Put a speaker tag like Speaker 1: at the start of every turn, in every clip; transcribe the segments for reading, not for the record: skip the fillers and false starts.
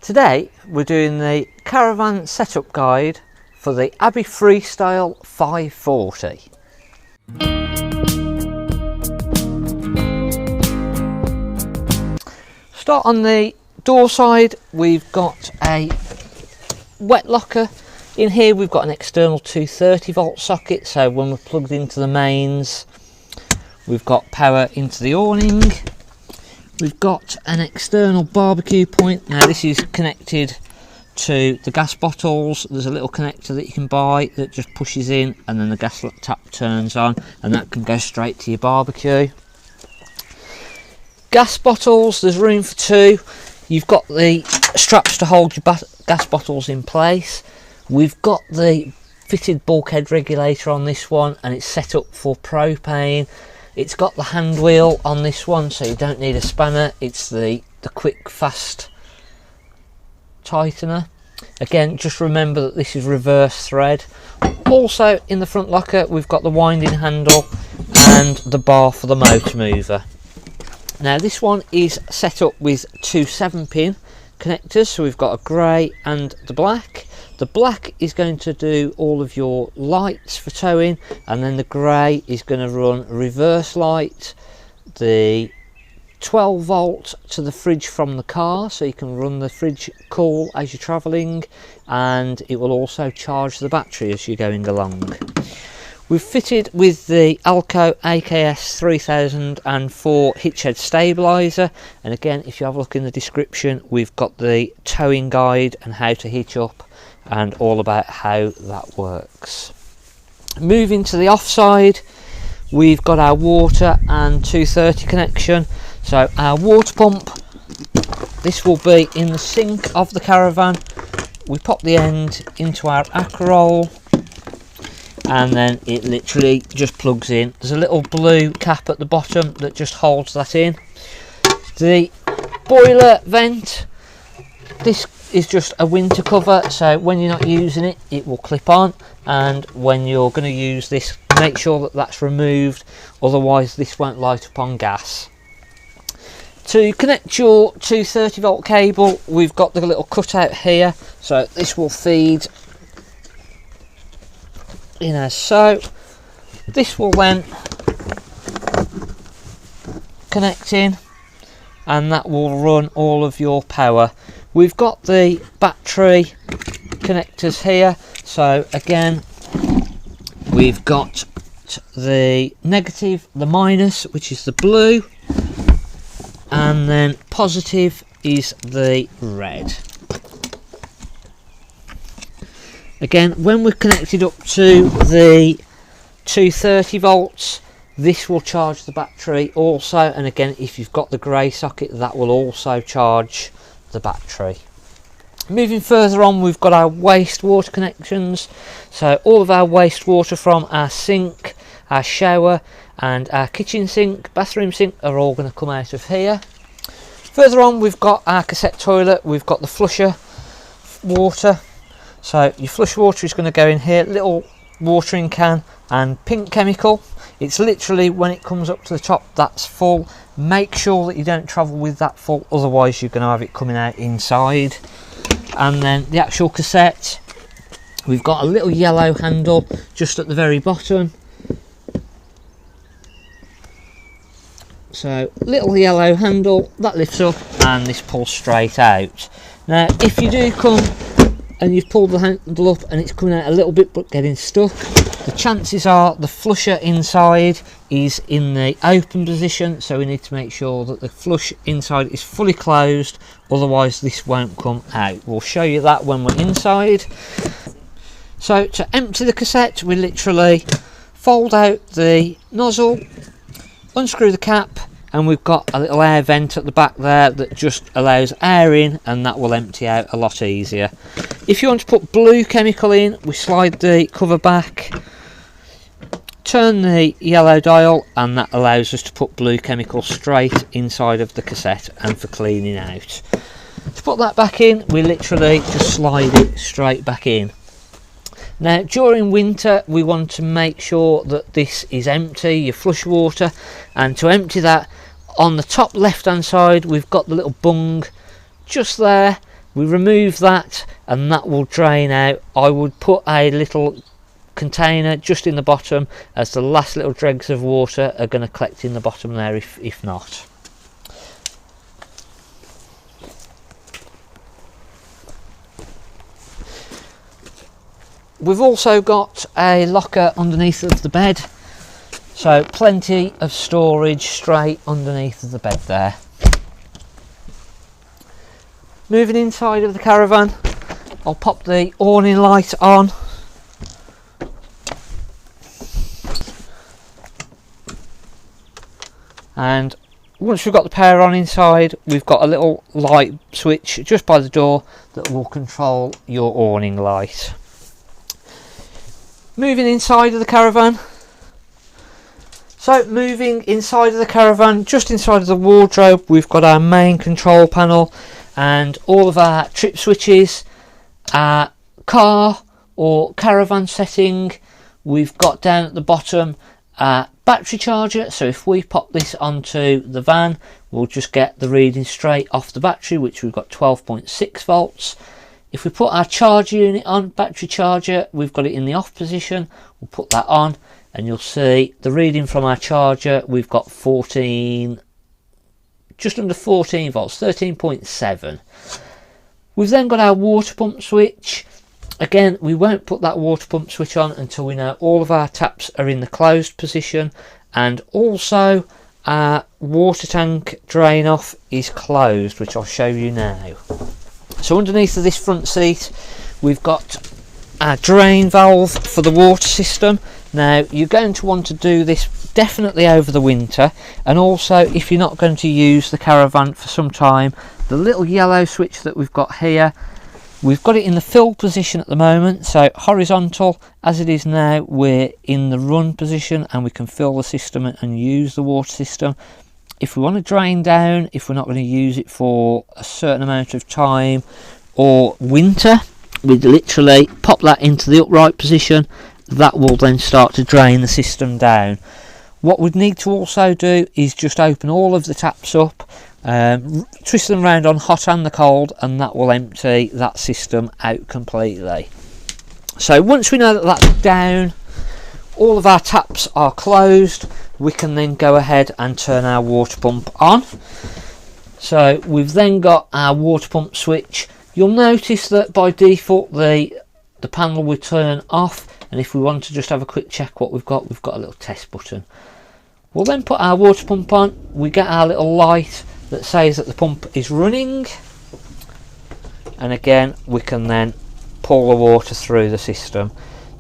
Speaker 1: Today we're doing the Caravan setup guide for the Abbey Freestyle 540. Start on the door side. We've got a wet locker. In here we've got an external 230 volt socket, so when we're plugged into the mains we've got power into the awning. We've got an external barbecue point. Now this is connected to the gas bottles. There's a little connector that you can buy that just pushes in and then the gas tap turns on, and that can go straight to your barbecue. Gas bottles, there's room for two. You've got the straps to hold your gas bottles in place. We've got the fitted bulkhead regulator on this one, and it's set up for propane. It's got the hand wheel on this one, so you don't need a spanner. It's the quick fast tightener. Again, just remember that this is reverse thread. Also in the front locker we've got the winding handle and the bar for the motor mover. Now this one is set up with two 7-pin connectors, so we've got a grey and the black. The black is going to do all of your lights for towing, and then the grey is going to run reverse light, the 12 volt to the fridge from the car, so you can run the fridge cool as you're travelling, and it will also charge the battery as you're going along. We've fitted with the Alco AKS 3004 hitch head stabiliser, and again, if you have a look in the description, we've got the towing guide and how to hitch up and all about how that works. Moving to the offside, we've got our water and 230 connection. So our water pump, this will be in the sink of the Caravan. We pop the end into our Acrol, and then it literally just plugs in. There's a little blue cap at the bottom that just holds that in. The boiler vent, this is just a winter cover, so when you're not using it, it will clip on, and when you're going to use this, make sure that that's removed, otherwise this won't light up on gas. To connect your 230 volt cable, we've got the little cutout here, so this will feed in as so. This will then connect in, and that will run all of your power. We've got the battery connectors here, so again we've got the negative, the minus, which is the blue, and then positive is the red. Again, when we're connected up to the 230 volts, this will charge the battery also, and again, if you've got the grey socket, that will also charge the battery. Moving further on, we've got our wastewater connections, so all of our wastewater from our sink, our shower and our kitchen sink, bathroom sink are all going to come out of here. Further on, we've got our cassette toilet. We've got the flusher water, so your flush water is going to go in here, little watering can and pink chemical. It's literally, when it comes up to the top, that's full. Make sure that you don't travel with that full, otherwise you're going to have it coming out inside. And then the actual cassette, we've got a little yellow handle just at the very bottom. So little yellow handle that lifts up, and this pulls straight out. Now if you do come and you've pulled the handle up and it's coming out a little bit but getting stuck, the chances are the flusher inside is in the open position, so we need to make sure that the flush inside is fully closed, otherwise this won't come out. We'll show you that when we're inside. So to empty the cassette, we literally fold out the nozzle, unscrew the cap, and we've got a little air vent at the back there that just allows air in, and that will empty out a lot easier. If you want to put blue chemical in, we slide the cover back, turn the yellow dial, and that allows us to put blue chemical straight inside of the cassette and for cleaning out. To put that back in, we literally just slide it straight back in. Now during winter we want to make sure that this is empty, your flush water, and to empty that, on the top left hand side we've got the little bung just there, We remove that and that will drain out. I would put a little container just in the bottom, as the last little dregs of water are going to collect in the bottom there if not. We've also got a locker underneath of the bed, so plenty of storage straight underneath of the bed there. Moving inside of the caravan, I'll pop the awning light on. And once we've got the power on inside, we've got a little light switch just by the door that will control your awning light. Moving inside of the caravan. So moving inside of the caravan, just inside of the wardrobe, we've got our main control panel and all of our trip switches, our car or caravan setting. We've got down at the bottom our battery charger, so if we pop this onto the van, we'll just get the reading straight off the battery, which we've got 12.6 volts. If we put our charger unit on, battery charger, we've got it in the off position. We'll put that on and you'll see the reading from our charger. We've got 14, just under 14 volts, 13.7. We've then got our water pump switch. Again, we won't put that water pump switch on until we know all of our taps are in the closed position, and also our water tank drain off is closed, which I'll show you now. So underneath of this front seat, we've got our drain valve for the water system. Now you're going to want to do this definitely over the winter, and also if you're not going to use the caravan for some time, the little yellow switch that we've got here, we've got it in the fill position at the moment, so horizontal. As it is now, we're in the run position and we can fill the system and use the water system. If we want to drain down, if we're not going to use it for a certain amount of time or winter, we'd literally pop that into the upright position. That will then start to drain the system down. What we'd need to also do is just open all of the taps up, twist them around on hot and the cold, and that will empty that system out completely. So once we know that that's down, all of our taps are closed, we can then go ahead and turn our water pump on. So we've then got our water pump switch. You'll notice that by default the panel will turn off, and if we want to just have a quick check what we've got a little test button. We'll then put our water pump on. We get our little light that says that the pump is running, and again we can then pull the water through the system.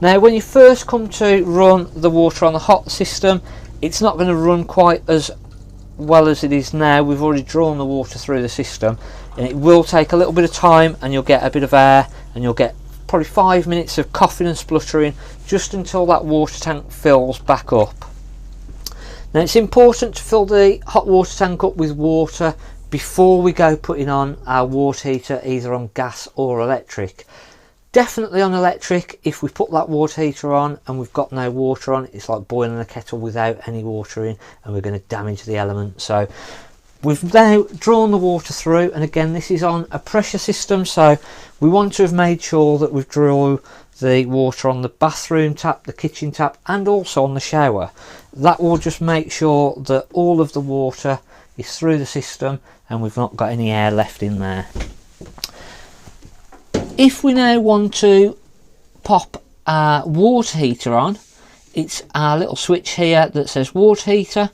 Speaker 1: Now when you first come to run the water on the hot system, it's not going to run quite as well as it is now. We've already drawn the water through the system, and it will take a little bit of time, and you'll get a bit of air, and you'll get probably 5 minutes of coughing and spluttering just until that water tank fills back up. Now it's important to fill the hot water tank up with water before we go putting on our water heater, either on gas or electric. Definitely on electric. If we put that water heater on and we've got no water on, it's like boiling a kettle without any water in, and we're going to damage the element. So we've now drawn the water through, and again this is on a pressure system, so we want to have made sure that we've drawn the water on the bathroom tap, the kitchen tap, and also on the shower. That will just make sure that all of the water is through the system and we've not got any air left in there. If we now want to pop our water heater on, it's our little switch here that says water heater.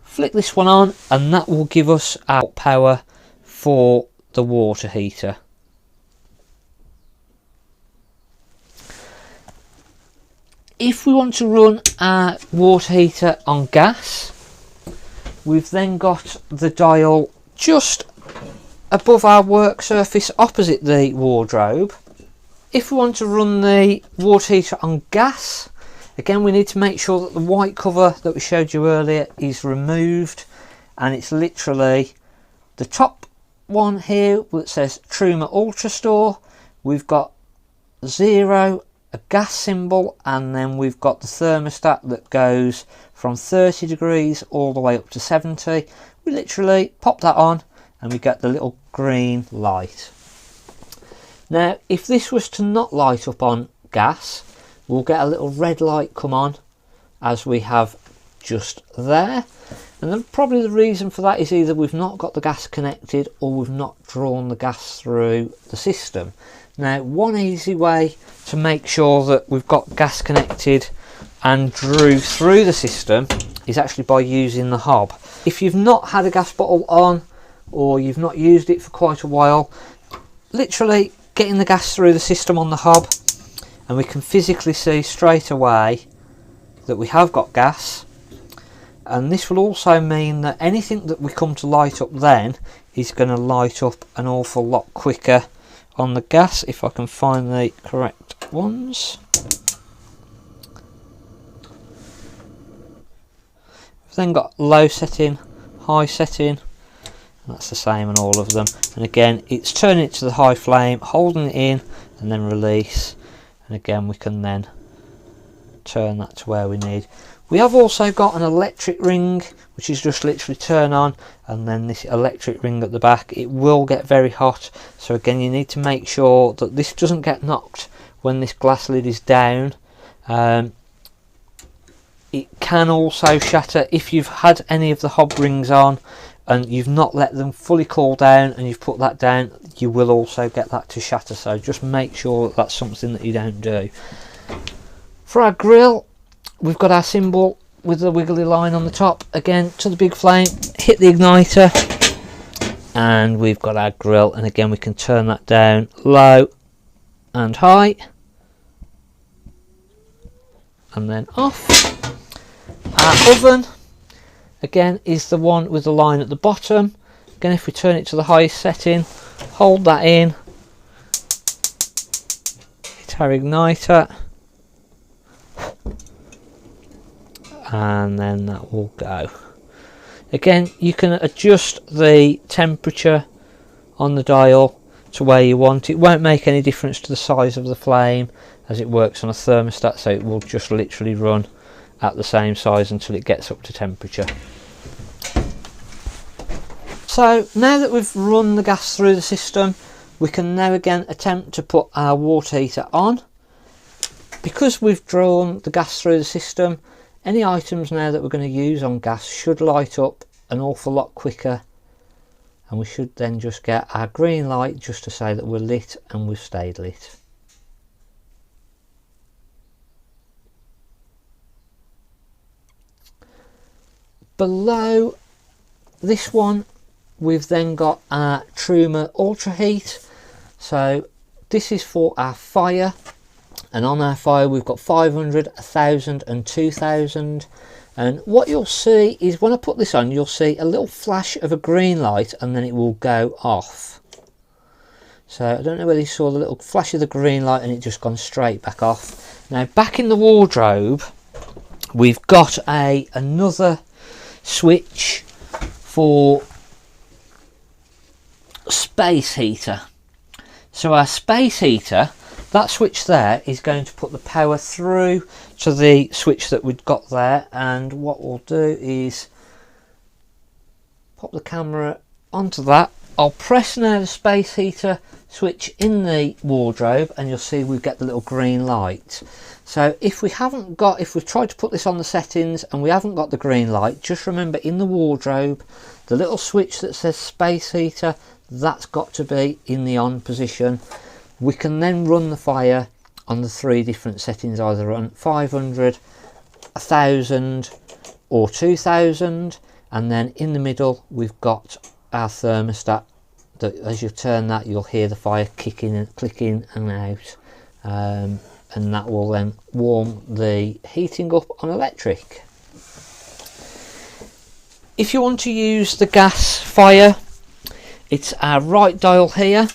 Speaker 1: Flick this one on and that will give us our power for the water heater. If we want to run our water heater on gas, we've then got the dial just above our work surface opposite the wardrobe. If we want to run the water heater on gas, again we need to make sure that the white cover that we showed you earlier is removed, and it's literally the top one here that says Truma Ultra Store. We've got 0, a gas symbol, and then we've got the thermostat that goes from 30 degrees all the way up to 70. We literally pop that on and we get the little green light. Now if this was to not light up on gas, we'll get a little red light come on, as we have just there. And then probably the reason for that is either we've not got the gas connected or we've not drawn the gas through the system. Now one easy way to make sure that we've got gas connected and drew through the system is actually by using the hob. If you've not had a gas bottle on or you've not used it for quite a while, literally getting the gas through the system on the hob, and we can physically see straight away that we have got gas. And this will also mean that anything that we come to light up then is going to light up an awful lot quicker on the gas, if I can find the correct ones. We've then got low setting, high setting, and that's the same on all of them. And again, it's turning it to the high flame, holding it in, and then release. And again, we can then turn that to where we need. We have also got an electric ring, which is just literally turn on, and then this electric ring at the back. It will get very hot, so again you need to make sure that this doesn't get knocked when this glass lid is down. It can also shatter if you've had any of the hob rings on and you've not let them fully cool down and you've put that down, you will also get that to shatter, so just make sure that that's something that you don't do. For our grill, we've got our symbol with the wiggly line on the top. Again, to the big flame, hit the igniter, and we've got our grill. And again, we can turn that down low and high, and then off. Our oven, again, is the one with the line at the bottom. Again, if we turn it to the highest setting, hold that in, hit our igniter, and then that will go. Again, you can adjust the temperature on the dial to where you want. It won't make any difference to the size of the flame, as it works on a thermostat, so it will just literally run at the same size until it gets up to temperature. So now that we've run the gas through the system, we can now again attempt to put our water heater on. Because we've drawn the gas through the system, any items now that we're going to use on gas should light up an awful lot quicker, and we should then just get our green light just to say that we're lit and we've stayed lit. Below this one, we've then got our Truma Ultra Heat. So this is for our fire, and on our fire we've got 500, 1000 and 2000. And what you'll see is when I put this on, you'll see a little flash of a green light and then it will go off. So I don't know whether you saw the little flash of the green light and it just gone straight back off. Now back in the wardrobe, we've got another switch for space heater. So our space heater, that switch there is going to put the power through to the switch that we've got there, and what we'll do is pop the camera onto that. I'll press now the space heater switch in the wardrobe and you'll see we get the little green light. So if we've tried to put this on the settings and we haven't got the green light, just remember in the wardrobe, the little switch that says space heater, that's got to be in the on position. We can then run the fire on the three different settings, either on 500, 1000 or 2000, and then in the middle we've got our thermostat that as you turn that you'll hear the fire kicking and clicking and out, and that will then warm the heating up on electric. If you want to use the gas fire, it's our right dial here,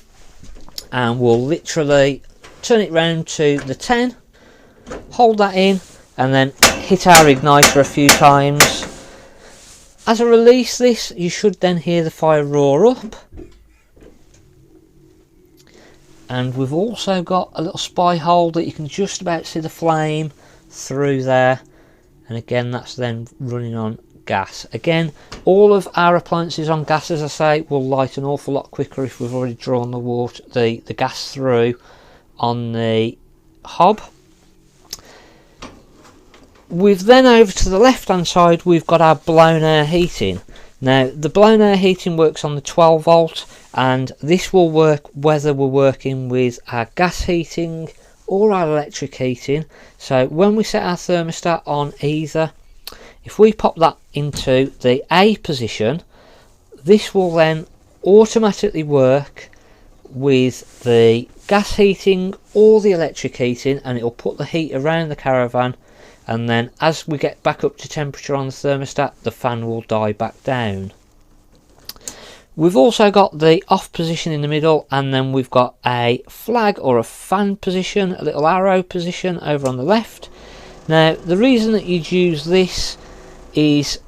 Speaker 1: and we'll literally turn it round to the 10, hold that in, and then hit our igniter a few times. As I release this, you should then hear the fire roar up. And we've also got a little spy hole that you can just about see the flame through there, and again that's then running on gas. Again, all of our appliances on gas, as I say, will light an awful lot quicker if we've already drawn the water, the gas through on the hob. We've then, over to the left hand side, we've got our blown air heating. Now the blown air heating works on the 12 volt, and this will work whether we're working with our gas heating or our electric heating. So when we set our thermostat on either, if we pop that into the A position, this will then automatically work with the gas heating or the electric heating, and it will put the heat around the Caravan, and then as we get back up to temperature on the thermostat, the fan will die back down. We've also got the off position in the middle, and then we've got a flag or a fan position, a little arrow position over on the left. Now the reason that you'd use this is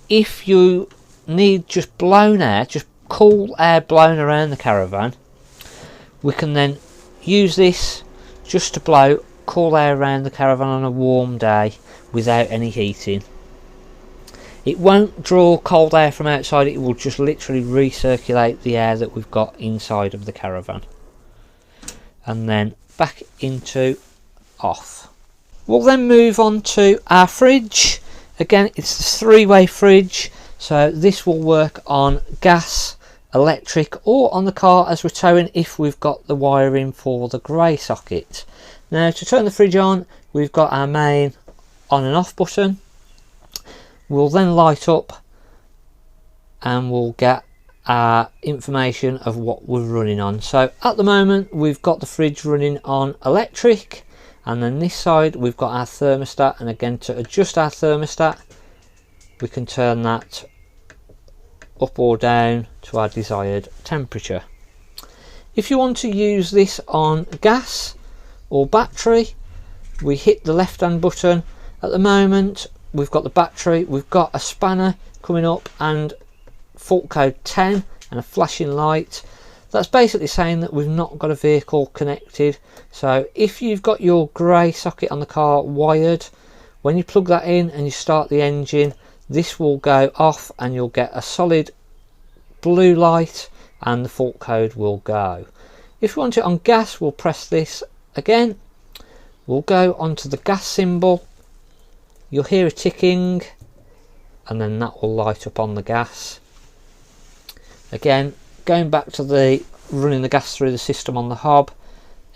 Speaker 1: if you need just blown air, just cool air blown around the Caravan, we can then use this just to blow cool air around the Caravan on a warm day without any heating. It won't draw cold air from outside, it will just literally recirculate the air that we've got inside of the Caravan. And then back into off. We'll then move on to our fridge. Again, it's the 3-way fridge, so this will work on gas, electric, or on the car as we're towing if we've got the wiring for the grey socket. Now to turn the fridge on, we've got our main on and off button. We'll then light up and we'll get our information of what we're running on. So at the moment we've got the fridge running on electric, and then this side we've got our thermostat, and again to adjust our thermostat we can turn that up or down to our desired temperature. If you want to use this on gas or battery, we hit the left hand button. At the moment we've got the battery, we've got a spanner coming up and fault code 10 and a flashing light. That's basically saying that we've not got a vehicle connected. So if you've got your grey socket on the car wired, when you plug that in and you start the engine, this will go off and you'll get a solid blue light and the fault code will go. If you want it on gas, we'll press this again, we'll go onto the gas symbol, you'll hear a ticking, and then that will light up on the gas. Again, going back to the running the gas through the system on the hob,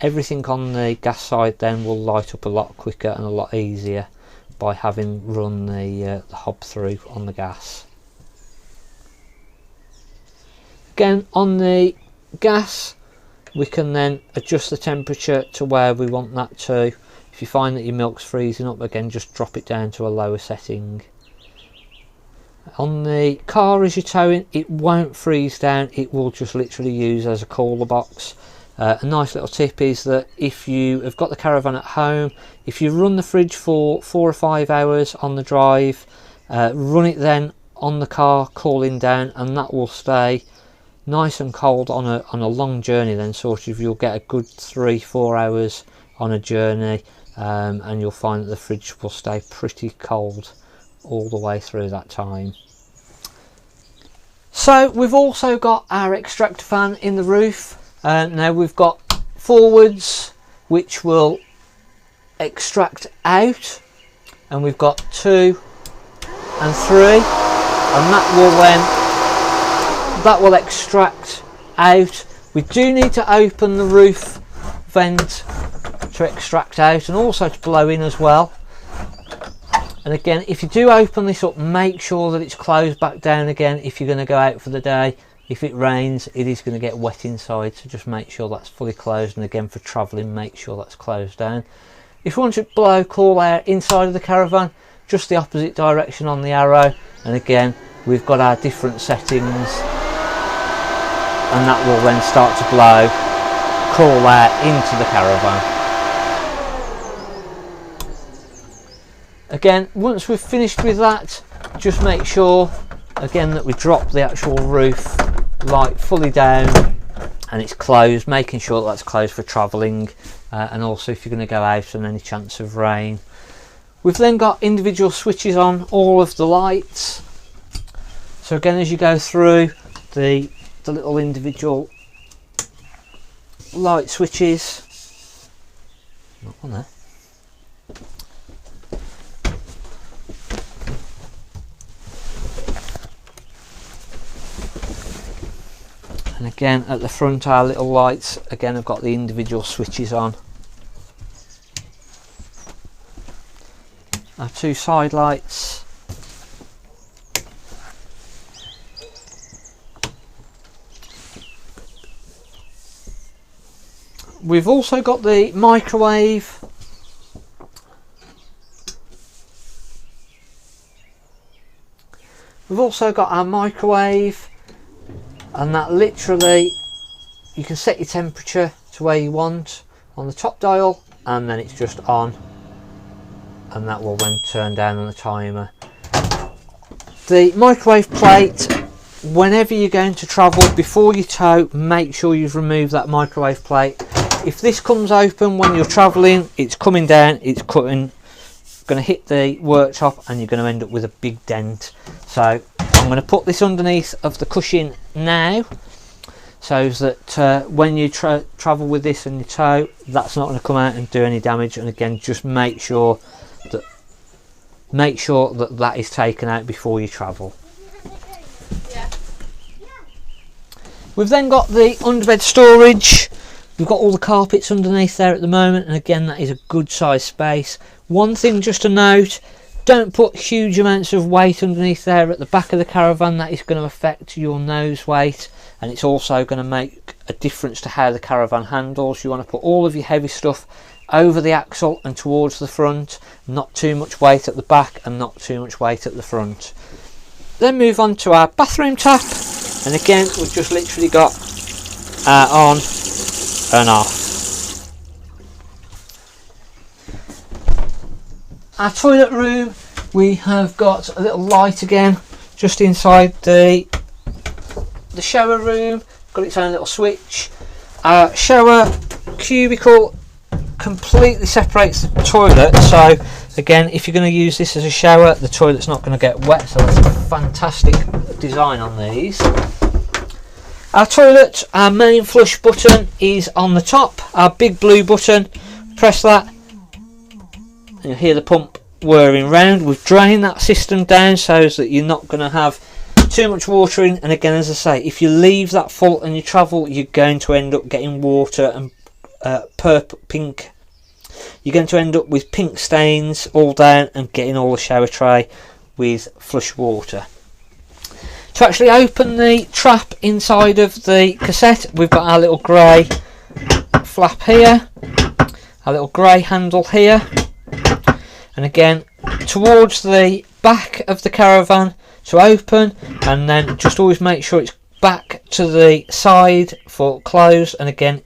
Speaker 1: everything on the gas side then will light up a lot quicker and a lot easier by having run the hob through on the gas. Again, on the gas we can then adjust the temperature to where we want that to. If you find that your milk's freezing up, again just drop it down to a lower setting. On the car as you're towing, it won't freeze down, it will just literally use as a cooler box. A nice little tip is that if you have got the Caravan at home, if you run the fridge for 4 or 5 hours on the drive, run it then on the car cooling down, and that will stay nice and cold on a long journey. Then sort of you'll get a good 3-4 hours on a journey, and you'll find that the fridge will stay pretty cold all the way through that time. So we've also got our extractor fan in the roof. Now we've got forwards which will extract out, and we've got 2 and 3, and that will extract out. We do need to open the roof vent to extract out and also to blow in as well. And again, if you do open this up, make sure that it's closed back down again if you're going to go out for the day. If it rains, it is going to get wet inside, so just make sure that's fully closed, and again for travelling, make sure that's closed down. If you want to blow cool air inside of the Caravan, just the opposite direction on the arrow, and again we've got our different settings, and that will then start to blow cool air into the Caravan. Again, once we've finished with that, just make sure again that we drop the actual roof light fully down and it's closed, making sure that that's closed for travelling, and also if you're going to go out on any chance of rain. We've then got individual switches on all of the lights. So again, as you go through the little individual light switches, not on there. And again, at the front, our little lights again have got the individual switches on. Our two side lights. We've also got the microwave. We've also got our microwave, and that literally, you can set your temperature to where you want on the top dial, and then it's just on, and that will then turn down on the timer. The microwave plate, whenever you're going to travel, before you tow, make sure you've removed that microwave plate. If this comes open when you're travelling, it's coming down, it's going to hit the worktop, and you're going to end up with a big dent. So I'm going to put this underneath of the cushion now, so that when you travel with this and you tow, that's not going to come out and do any damage. And again, just make sure that that is taken out before you travel. We've then got the underbed storage. We've got all the carpets underneath there at the moment, and again, that is a good size space. One thing just to note, don't put huge amounts of weight underneath there at the back of the Caravan. That is going to affect your nose weight, and it's also going to make a difference to how the Caravan handles. You want to put all of your heavy stuff over the axle and towards the front, not too much weight at the back and not too much weight at the front. Then move on to our bathroom tap, and again, we've just literally got on and off. Our toilet room, we have got a little light again just inside the shower room, got its own little switch. Our shower cubicle completely separates the toilet, so again, if you're going to use this as a shower, the toilet's not going to get wet, so that's a fantastic design on these. Our toilet, our main flush button is on the top, our big blue button. Press that and you'll hear the pump whirring round. We've drained that system down so that you're not going to have too much water in, and again, as I say, if you leave that full and you travel, you're going to end up getting water and pink. You're going to end up with pink stains all down and getting all the shower tray with flush water. To actually open the trap inside of the cassette, we've got our little grey flap here, our little grey handle here, and again towards the back of the Caravan to open, and then just always make sure it's back to the side for close, and again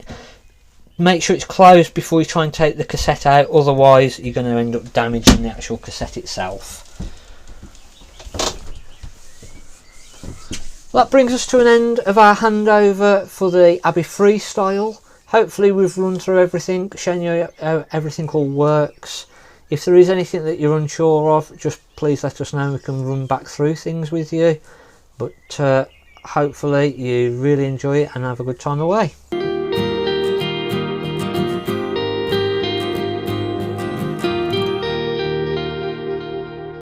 Speaker 1: make sure it's closed before you try and take the cassette out, otherwise you're going to end up damaging the actual cassette itself. That brings us to an end of our handover for the Abbey Freestyle. Hopefully we've run through everything, shown you how everything all works. If there is anything that you're unsure of, just please let us know, we can run back through things with you. But hopefully you really enjoy it and have a good time away.